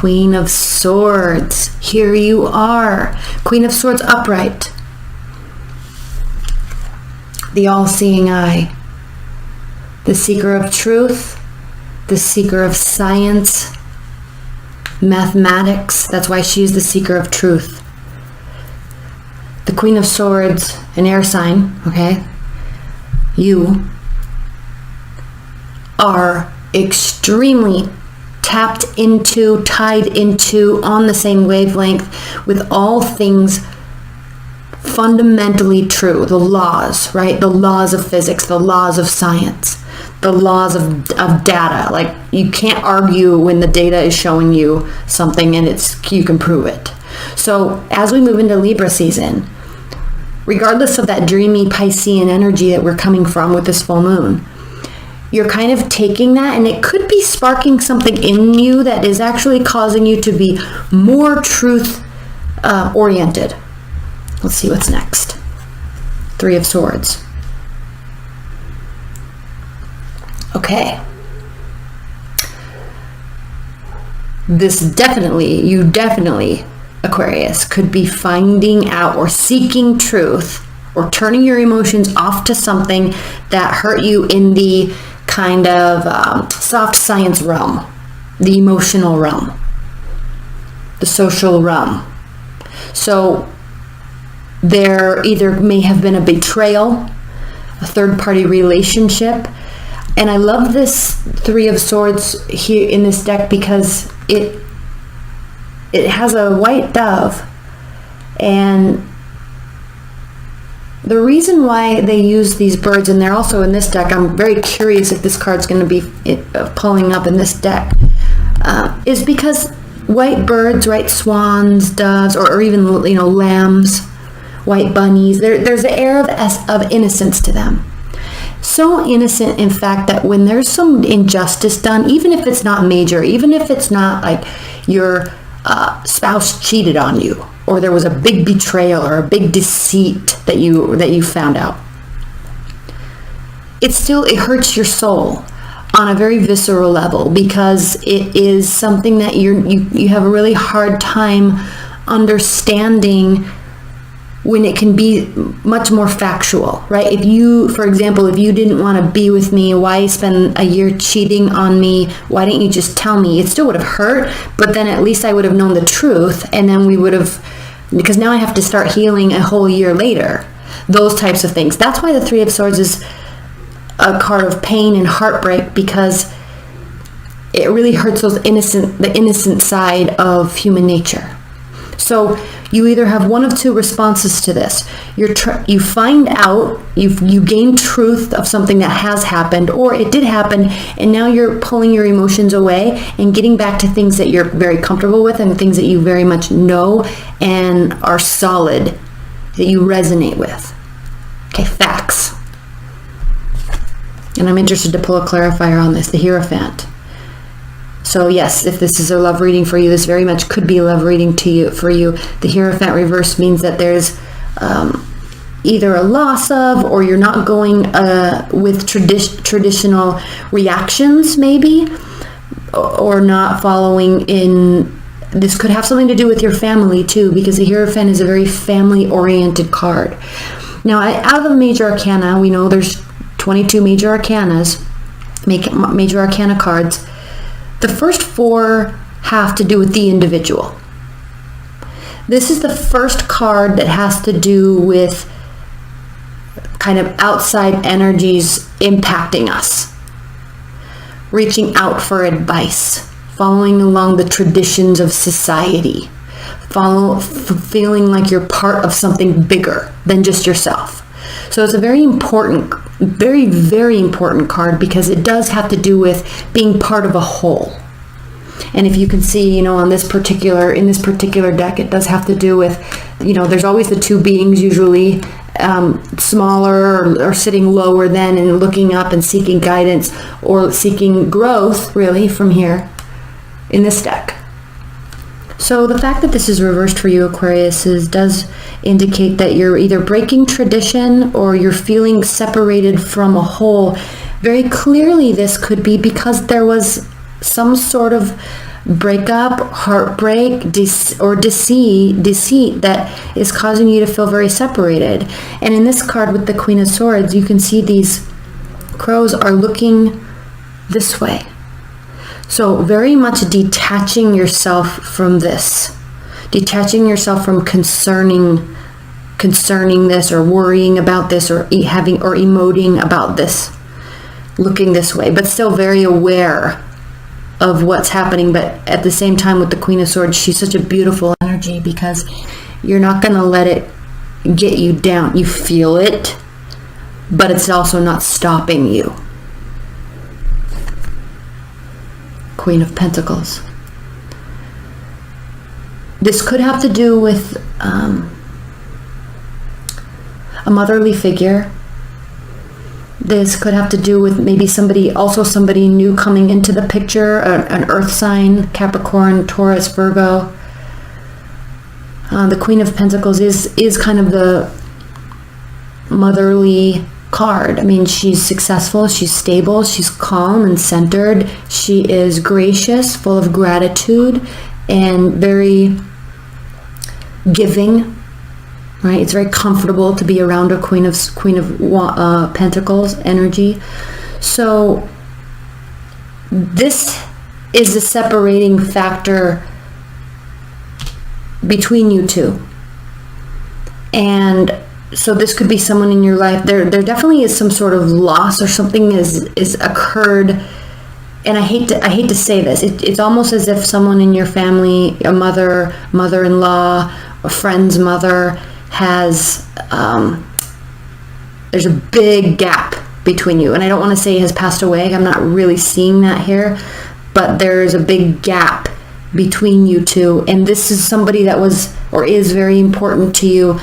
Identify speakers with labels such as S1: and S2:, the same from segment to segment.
S1: Queen of Swords. Here you are. Queen of Swords upright. The all-seeing eye. The seeker of truth. The seeker of science. Mathematics. That's why she is the seeker of truth. The Queen of Swords, an air sign, okay? You are extremely tapped into, tied into, on the same wavelength with all things fundamentally true. The laws, right? The laws of physics, the laws of science, the laws of data. Like, you can't argue when the data is showing you something and you can prove it. So as we move into Libra season, regardless of that dreamy Piscean energy that we're coming from with this full moon, you're kind of taking that, and it could be sparking something in you that is actually causing you to be more truth oriented. Let's see what's next. Three of Swords. Okay. You definitely, Aquarius, could be finding out or seeking truth or turning your emotions off to something that hurt you in the kind of soft science realm, the emotional realm, the social realm. So there either may have been a betrayal, a third-party relationship. And I love this Three of Swords here in this deck because it has a white dove, and the reason why they use these birds, and they're also in this deck, I'm very curious if this card's going to be pulling up in this deck, is because white birds, right, swans, doves, or even, lambs, white bunnies, there's an air of innocence to them. So innocent, in fact, that when there's some injustice done, even if it's not major, even if it's not like your spouse cheated on you, or there was a big betrayal or a big deceit that you found out, it hurts your soul on a very visceral level, because it is something that you have a really hard time understanding when it can be much more factual, right? For example, if you didn't want to be with me, why spend a year cheating on me? Why didn't you just tell me? It still would have hurt, but then at least I would have known the truth, and then we would have, because now I have to start healing a whole year later. Those types of things. That's why the Three of Swords is a card of pain and heartbreak, because it really hurts the innocent side of human nature. So you either have one of two responses to this. You find out, you gain truth of something that has happened, or it did happen, and now you're pulling your emotions away and getting back to things that you're very comfortable with and things that you very much know and are solid, that you resonate with. Okay, facts. And I'm interested to pull a clarifier on this, the Hierophant. So yes, if this is a love reading for you, this very much could be a love reading for you. The Hierophant reverse means that there's either a loss of, or you're not going with traditional reactions, maybe, or not following in. This could have something to do with your family too, because the Hierophant is a very family-oriented card. Now, out of the major arcana, we know there's 22 major arcanas, major arcana cards. The first 4 have to do with the individual. This is the first card that has to do with kind of outside energies impacting us. Reaching out for advice, following along the traditions of society, feeling like you're part of something bigger than just yourself. So it's a very important, very, very important card, because it does have to do with being part of a whole. And if you can see, in this particular deck, it does have to do with, there's always the two beings usually, smaller or sitting lower than, and looking up and seeking guidance or seeking growth, really, from here in this deck. So the fact that this is reversed for you, Aquarius, does indicate that you're either breaking tradition or you're feeling separated from a whole. Very clearly, this could be because there was some sort of breakup, heartbreak, or deceit that is causing you to feel very separated. And in this card with the Queen of Swords, you can see these crows are looking this way. So very much detaching yourself from this, detaching yourself from concerning this, or worrying about this, or emoting about this, looking this way, but still very aware of what's happening. But at the same time, with the Queen of Swords, she's such a beautiful energy, because you're not going to let it get you down. You feel it, but it's also not stopping you. Queen of Pentacles. This could have to do with a motherly figure. This could have to do with maybe somebody new coming into the picture, an earth sign, Capricorn, Taurus, Virgo. The Queen of Pentacles is kind of the motherly card. I mean, she's successful, she's stable, she's calm and centered. She is gracious, full of gratitude, and very giving. Right? It's very comfortable to be around a Queen of Pentacles energy. So this is a separating factor between you two. And so this could be someone in your life. There definitely is some sort of loss, or something is occurred. And I hate to say this. It's almost as if someone in your family, a mother-in-law, a friend's mother, has there's a big gap between you. And I don't want to say has passed away. I'm not really seeing that here, but there's a big gap between you two. And this is somebody that was or is very important to you.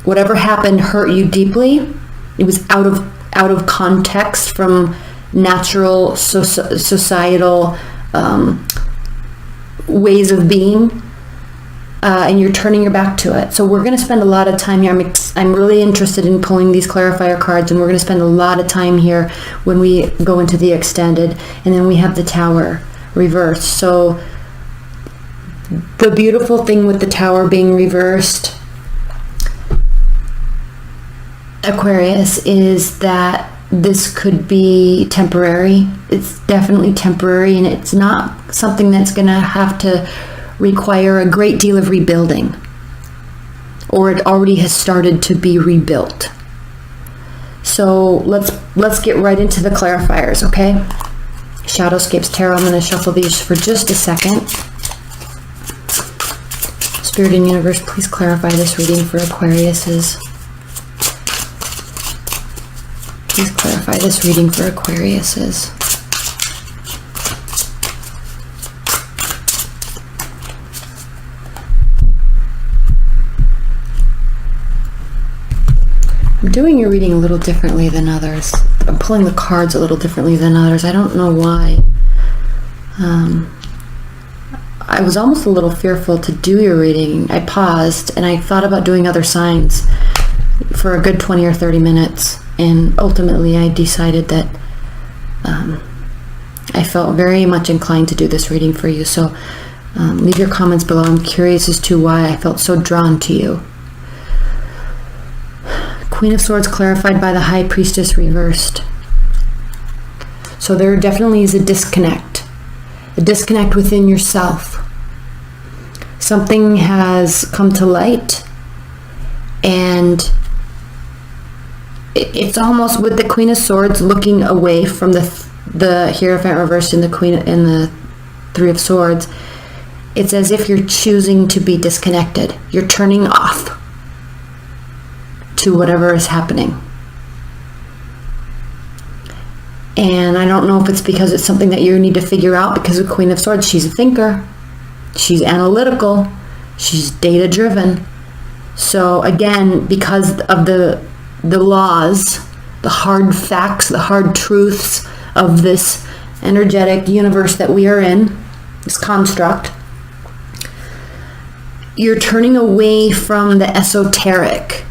S1: Whatever happened hurt you deeply. It was out of context from natural societal ways of being. And you're turning your back to it. So we're going to spend a lot of time here. I'm really interested in pulling these clarifier cards, and we're going to spend a lot of time here when we go into the extended. And then we have the Tower reversed. So the beautiful thing with the Tower being reversed, Aquarius, is that this could be temporary. It's definitely temporary, and it's not something that's going to have to require a great deal of rebuilding, or it already has started to be rebuilt. So let's get right into the clarifiers, okay? Shadowscapes Tarot. I'm going to shuffle these for just a second. Spirit and Universe, please clarify this reading for Aquariuses. Please clarify this reading for Aquariuses. I'm doing your reading a little differently than others. I'm pulling the cards a little differently than others. I don't know why. I was almost a little fearful to do your reading. I paused and I thought about doing other signs for a good 20 or 30 minutes. And ultimately I decided that I felt very much inclined to do this reading for you. So leave your comments below. I'm curious as to why I felt so drawn to you. Queen of Swords clarified by the High Priestess reversed. So there definitely is a disconnect within yourself. Something has come to light, and it's almost with the Queen of Swords looking away from the Hierophant reversed and the Three of Swords. It's as if you're choosing to be disconnected. You're turning off to whatever is happening. And I don't know if it's because it's something that you need to figure out, because the Queen of Swords, she's a thinker, she's analytical, she's data driven. So again, because of the laws, the hard facts, the hard truths of this energetic universe that we are in, this construct, you're turning away from the esoteric.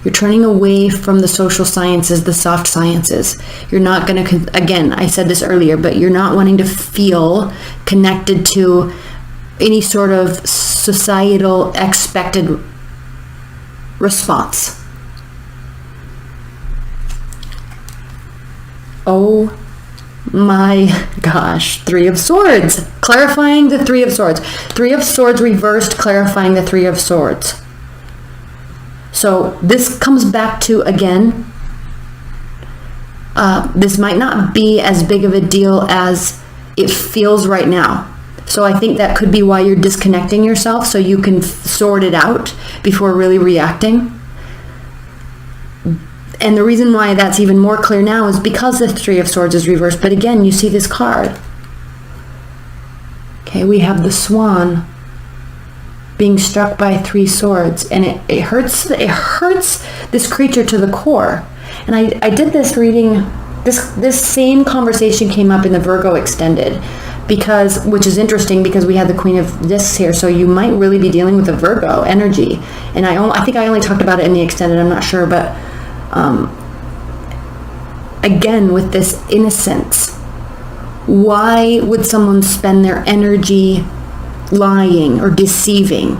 S1: You're turning away from the social sciences, the soft sciences. You're not going to, again, I said this earlier, but you're not wanting to feel connected to any sort of societal expected response. Oh my gosh, Three of Swords. Clarifying the Three of Swords. Three of Swords reversed, clarifying the Three of Swords. So this comes back to, again, this might not be as big of a deal as it feels right now. So I think that could be why you're disconnecting yourself, so you can sort it out before really reacting. And the reason why that's even more clear now is because the Three of Swords is reversed. But again, you see this card. Okay, we have the Swan being struck by three swords, and it hurts this creature to the core. And I did this reading, this same conversation came up in the Virgo Extended, which is interesting because we had the Queen of Discs here, so you might really be dealing with a Virgo energy. And I think I only talked about it in the Extended, I'm not sure, but again, with this innocence, why would someone spend their energy lying or deceiving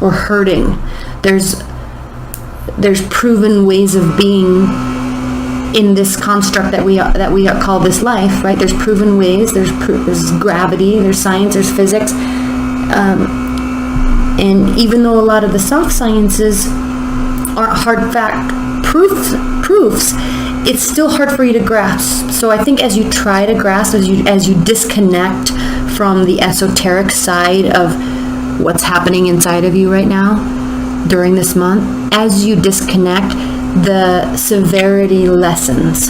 S1: or hurting? There's proven ways of being in this construct that we call this life, right? There's proven ways. There's gravity. There's science. There's physics. And even though a lot of the soft sciences aren't hard fact proofs, it's still hard for you to grasp. So I think as you try to grasp, as you disconnect from the esoteric side of what's happening inside of you right now during this month, as you disconnect, the severity lessens.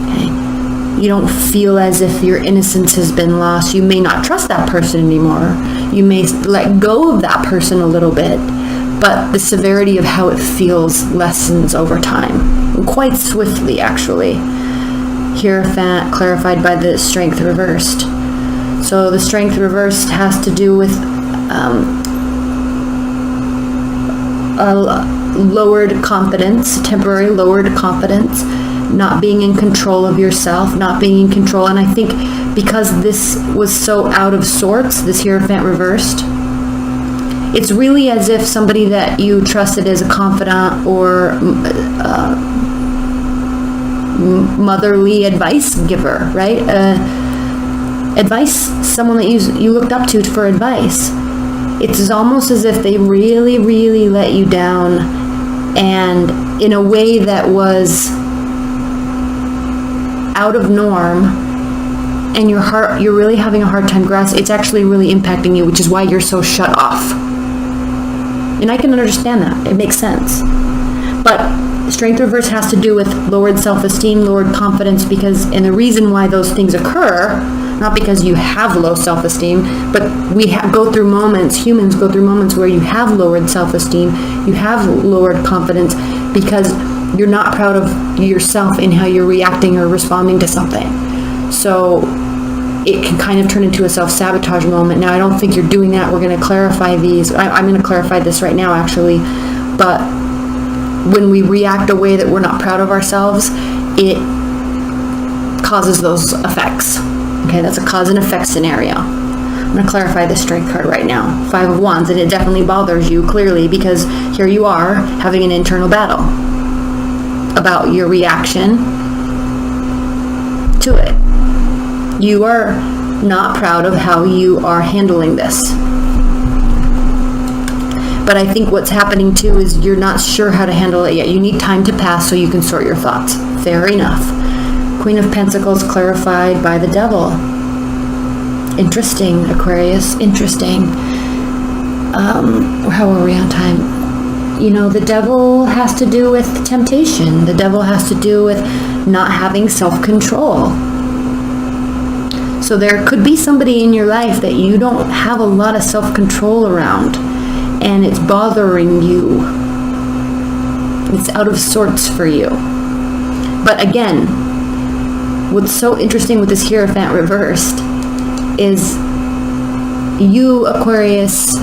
S1: Okay? You don't feel as if your innocence has been lost. You may not trust that person anymore. You may let go of that person a little bit, but the severity of how it feels lessens over time, quite swiftly actually. Hierophant clarified by the Strength reversed. So the Strength reversed has to do with a lowered confidence, temporary lowered confidence, not being in control of yourself, not being in control. And I think because this was so out of sorts, this Hierophant reversed, it's really as if somebody that you trusted as a confidant or motherly advice giver, right? Someone that you looked up to for advice. It's almost as if they really, really let you down, and in a way that was out of norm, and you're really having a hard time grasping. It's actually really impacting you, which is why you're so shut off. And I can understand that. It makes sense. But Strength reverse has to do with lowered self-esteem, lowered confidence, and the reason why those things occur, not because you have low self-esteem, but humans go through moments where you have lowered self-esteem, you have lowered confidence, because you're not proud of yourself in how you're reacting or responding to something. So it can kind of turn into a self-sabotage moment. Now, I don't think you're doing that. We're going to clarify these. I'm going to clarify this right now, actually. But when we react a way that we're not proud of ourselves, it causes those effects. Okay, that's a cause and effect scenario. I'm going to clarify the Strength card right now. 5 of Wands, and it definitely bothers you, clearly, because here you are having an internal battle about your reaction to it. You are not proud of how you are handling this. But I think what's happening too is you're not sure how to handle it yet. You need time to pass so you can sort your thoughts. Fair enough. Queen of Pentacles clarified by the Devil. Interesting, Aquarius. Interesting. How are we on time? You know, the Devil has to do with temptation. The Devil has to do with not having self-control. So there could be somebody in your life that you don't have a lot of self-control around, and it's bothering you. It's out of sorts for you. But again, what's so interesting with this Hierophant reversed is you, Aquarius,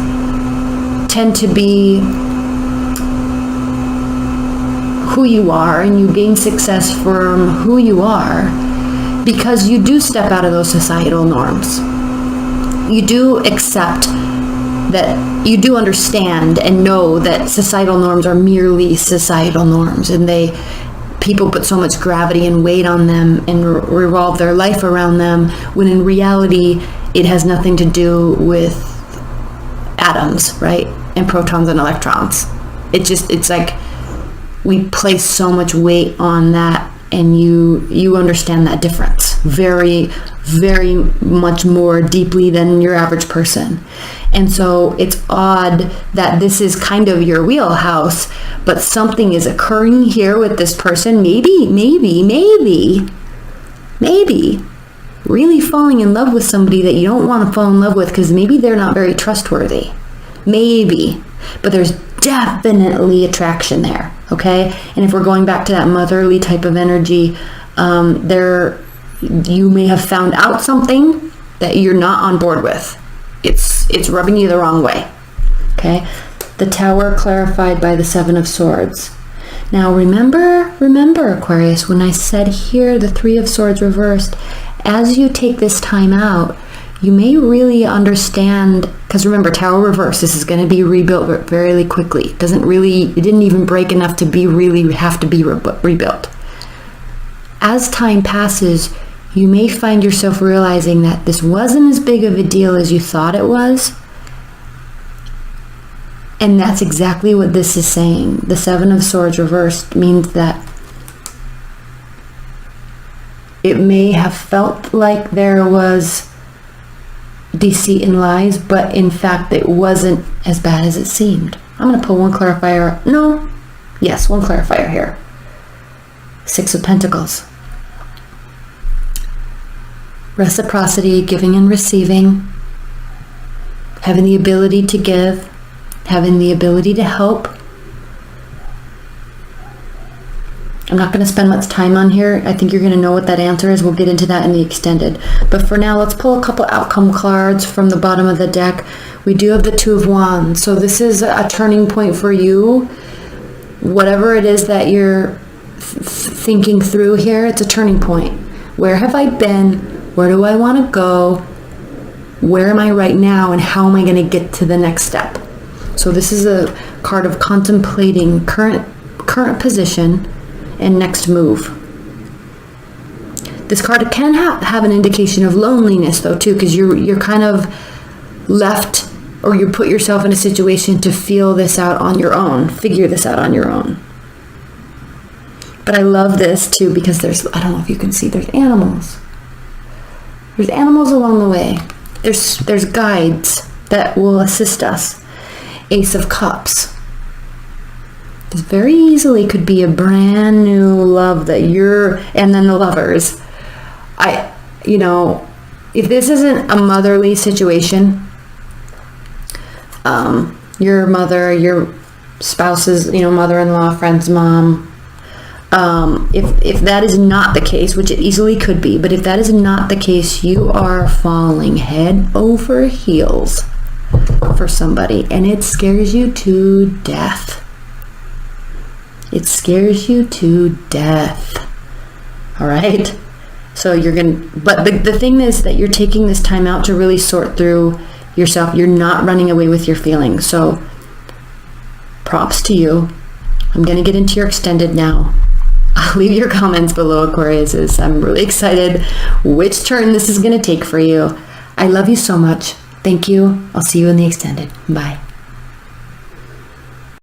S1: tend to be who you are and you gain success from who you are, because you do step out of those societal norms. You do accept that, you do understand and know that societal norms are merely societal norms, and people put so much gravity and weight on them and revolve their life around them, when in reality it has nothing to do with atoms, right? And protons and electrons. It's like we place so much weight on that, and you understand that difference very, very much more deeply than your average person. And so it's odd that this is kind of your wheelhouse, but something is occurring here with this person, maybe really falling in love with somebody that you don't want to fall in love with, because maybe they're not very trustworthy. Maybe. But there's definitely attraction there, okay? And if we're going back to that motherly type of energy, you may have found out something that you're not on board with. It's rubbing you the wrong way, okay? The Tower clarified by the Seven of Swords. Now remember, Aquarius, when I said here the Three of Swords reversed, as you take this time out, you may really understand, because remember, Tower reversed, this is going to be rebuilt very quickly. It didn't even break enough to have to be rebuilt. As time passes, you may find yourself realizing that this wasn't as big of a deal as you thought it was. And that's exactly what this is saying. The Seven of Swords reversed means that it may have felt like there was deceit and lies, but in fact it wasn't as bad as it seemed. I'm going to pull one clarifier. One clarifier here. Six of Pentacles. Reciprocity, giving and receiving, having the ability to give, having the ability to help. I'm not going to spend much time on here. I think you're going to know what that answer is. We'll get into that in the extended. But for now, let's pull a couple outcome cards from the bottom of the deck. We do have the Two of Wands. So this is a turning point for you. Whatever it is that you're thinking through here, it's a turning point. Where have I been? Where do I want to go? Where am I right now? And how am I going to get to the next step? So this is a card of contemplating current position and next move. This card can have an indication of loneliness though too, because you're kind of left, or you put yourself in a situation to feel this out on your own, figure this out on your own. But I love this too, because I don't know if you can see, there's animals. There's animals along the way. There's guides that will assist us. Ace of Cups. This very easily could be a brand new love that and then the lovers. If this isn't a motherly situation, your mother, your spouse's, mother-in-law, friend's mom, if that is not the case, which it easily could be, but if that is not the case, you are falling head over heels for somebody, and it scares you to death. It scares you to death. All right? So but the thing is that you're taking this time out to really sort through yourself. You're not running away with your feelings. So props to you. I'm going to get into your extended now. I'll leave your comments below, Aquariuses. I'm really excited which turn this is going to take for you. I love you so much. Thank you. I'll see you in the extended. Bye.